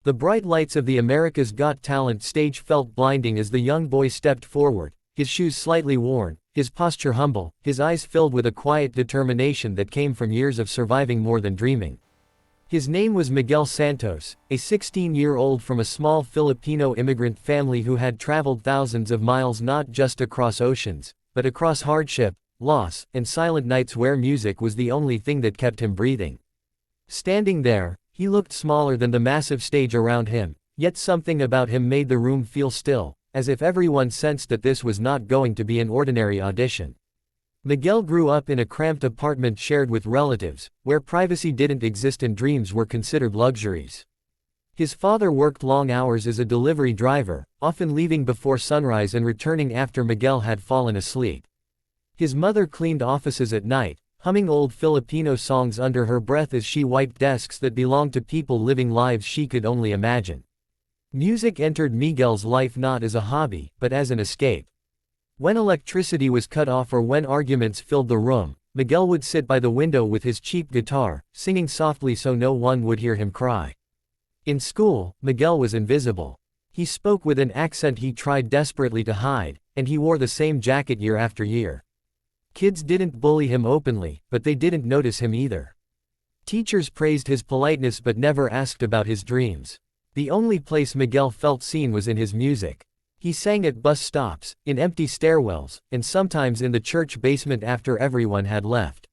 The bright lights of the America's Got Talent stage felt blinding as the young boy stepped forward, his shoes slightly worn, his posture humble, his eyes filled with a quiet determination that came from years of surviving more than dreaming. His name was Miguel Santos, a 16-year-old from a small Filipino immigrant family who had traveled thousands of miles not just across oceans, but across hardship, loss, and silent nights where music was the only thing that kept him breathing. Standing there, he looked smaller than the massive stage around him, yet something about him made the room feel still, as if everyone sensed that this was not going to be an ordinary audition. Miguel grew up in a cramped apartment shared with relatives, where privacy didn't exist and dreams were considered luxuries. His father worked long hours as a delivery driver, often leaving before sunrise and returning after Miguel had fallen asleep. His mother cleaned offices at night, humming old Filipino songs under her breath as she wiped desks that belonged to people living lives she could only imagine. Music entered Miguel's life not as a hobby, but as an escape. When electricity was cut off or when arguments filled the room, Miguel would sit by the window with his cheap guitar, singing softly so no one would hear him cry. In school, Miguel was invisible. He spoke with an accent he tried desperately to hide, and he wore the same jacket year after year. Kids didn't bully him openly, but they didn't notice him either. Teachers praised his politeness but never asked about his dreams. The only place Miguel felt seen was in his music. He sang at bus stops, in empty stairwells, and sometimes in the church basement after everyone had left.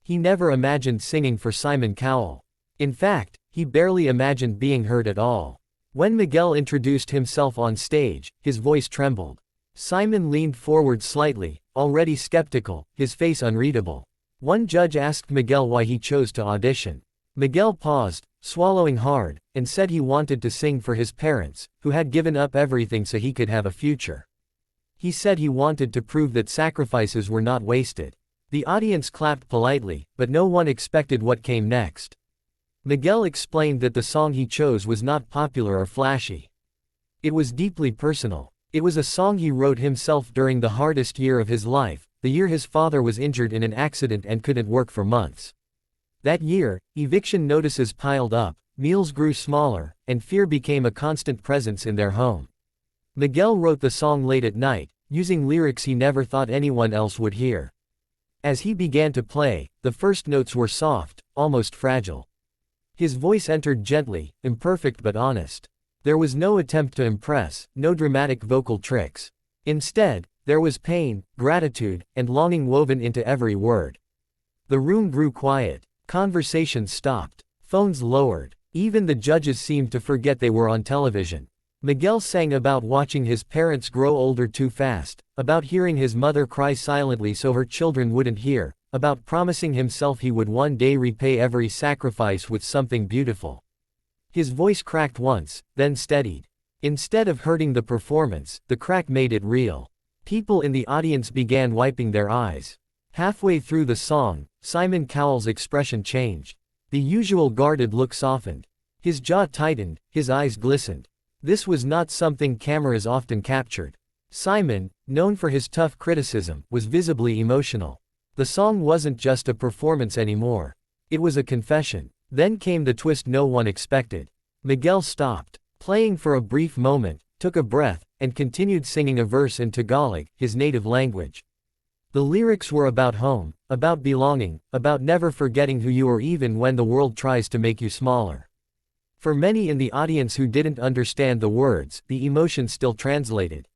He never imagined singing for Simon Cowell. In fact, he barely imagined being heard at all. When Miguel introduced himself on stage, his voice trembled. Simon leaned forward slightly, already skeptical, his face unreadable. One judge asked Miguel why he chose to audition. Miguel paused, swallowing hard, and said he wanted to sing for his parents, who had given up everything so he could have a future. He said he wanted to prove that sacrifices were not wasted. The audience clapped politely, but no one expected what came next. Miguel explained that the song he chose was not popular or flashy. It was deeply personal. It was a song he wrote himself during the hardest year of his life, the year his father was injured in an accident and couldn't work for months. That year, eviction notices piled up, meals grew smaller, and fear became a constant presence in their home. Miguel wrote the song late at night, using lyrics he never thought anyone else would hear. As he began to play, the first notes were soft, almost fragile. His voice entered gently, imperfect but honest. There was no attempt to impress, no dramatic vocal tricks. Instead, there was pain, gratitude, and longing woven into every word. The room grew quiet. Conversations stopped. Phones lowered. Even the judges seemed to forget they were on television. Miguel sang about watching his parents grow older too fast, about hearing his mother cry silently so her children wouldn't hear, about promising himself he would one day repay every sacrifice with something beautiful. His voice cracked once, then steadied. Instead of hurting the performance, the crack made it real. People in the audience began wiping their eyes. Halfway through the song, Simon Cowell's expression changed. The usual guarded look softened. His jaw tightened, his eyes glistened. This was not something cameras often captured. Simon, known for his tough criticism, was visibly emotional. The song wasn't just a performance anymore. It was a confession. Then came the twist no one expected. Miguel stopped playing for a brief moment, took a breath, and continued singing a verse in Tagalog, his native language. The lyrics were about home, about belonging, about never forgetting who you are even when the world tries to make you smaller. For many in the audience who didn't understand the words, the emotion still translated.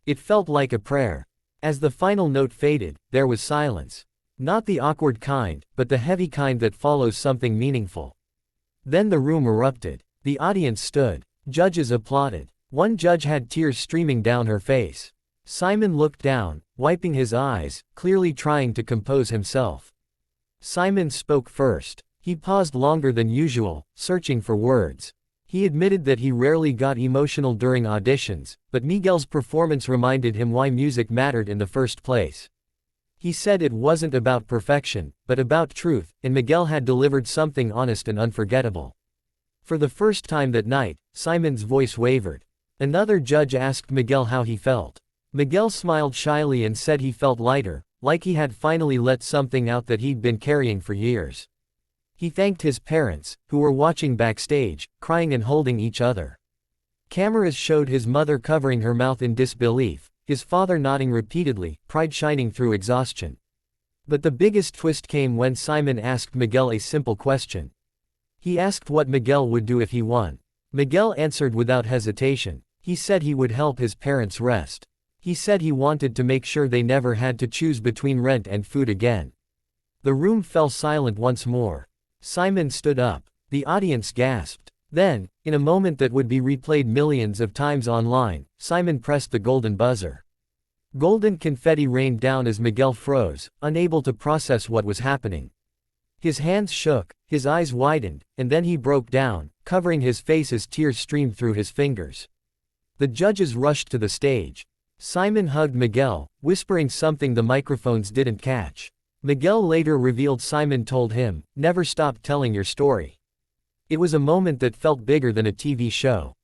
It felt like a prayer. As the final note faded, there was silence. Not the awkward kind, but the heavy kind that follows something meaningful. Then the room erupted. The audience stood. Judges applauded. One judge had tears streaming down her face. Simon looked down, wiping his eyes, clearly trying to compose himself. Simon spoke first. He paused longer than usual, searching for words. He admitted that he rarely got emotional during auditions, but Miguel's performance reminded him why music mattered in the first place. He said it wasn't about perfection, but about truth, and Miguel had delivered something honest and unforgettable. For the first time that night, Simon's voice wavered. Another judge asked Miguel how he felt. Miguel smiled shyly and said he felt lighter, like he had finally let something out that he'd been carrying for years. He thanked his parents, who were watching backstage, crying and holding each other. Cameras showed his mother covering her mouth in disbelief, his father nodding repeatedly, pride shining through exhaustion. But the biggest twist came when Simon asked Miguel a simple question. He asked what Miguel would do if he won. Miguel answered without hesitation. He said he would help his parents rest. He said he wanted to make sure they never had to choose between rent and food again. The room fell silent once more. Simon stood up. The audience gasped. Then, in a moment that would be replayed millions of times online, Simon pressed the golden buzzer. Golden confetti rained down as Miguel froze, unable to process what was happening. His hands shook, his eyes widened, and then he broke down, covering his face as tears streamed through his fingers. The judges rushed to the stage. Simon hugged Miguel, whispering something the microphones didn't catch. Miguel later revealed Simon told him, "Never stop telling your story." It was a moment that felt bigger than a TV show.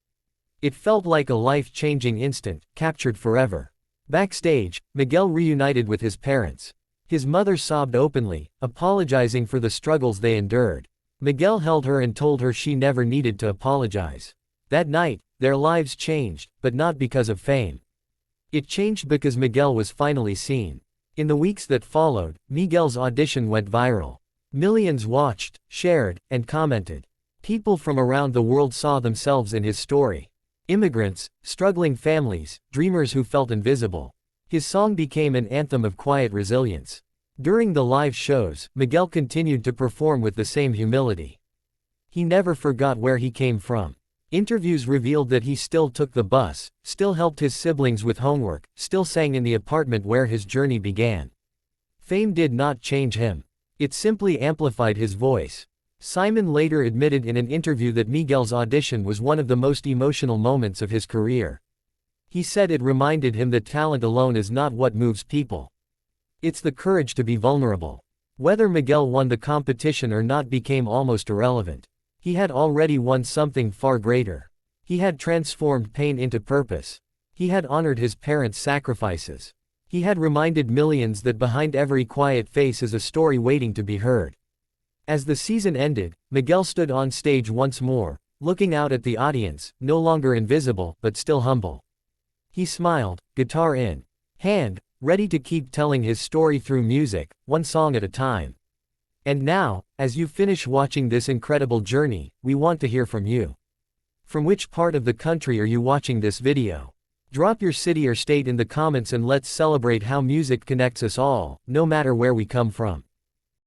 It felt like a life-changing instant, captured forever. Backstage, Miguel reunited with his parents. His mother sobbed openly, apologizing for the struggles they endured. Miguel held her and told her she never needed to apologize. That night, their lives changed, but not because of fame. It changed because Miguel was finally seen. In the weeks that followed, Miguel's audition went viral. Millions watched, shared, and commented. People from around the world saw themselves in his story. Immigrants, struggling families, dreamers who felt invisible. His song became an anthem of quiet resilience. During the live shows, Miguel continued to perform with the same humility. He never forgot where he came from. Interviews revealed that he still took the bus, still helped his siblings with homework, still sang in the apartment where his journey began. Fame did not change him. It simply amplified his voice. Simon later admitted in an interview that Miguel's audition was one of the most emotional moments of his career. He said it reminded him that talent alone is not what moves people. It's the courage to be vulnerable. Whether Miguel won the competition or not became almost irrelevant. He had already won something far greater. He had transformed pain into purpose. He had honored his parents' sacrifices. He had reminded millions that behind every quiet face is a story waiting to be heard. As the season ended, Miguel stood on stage once more, looking out at the audience, no longer invisible, but still humble. He smiled, guitar in hand, ready to keep telling his story through music, one song at a time. And now, as you finish watching this incredible journey, we want to hear from you. From which part of the country are you watching this video? Drop your city or state in the comments and let's celebrate how music connects us all, no matter where we come from.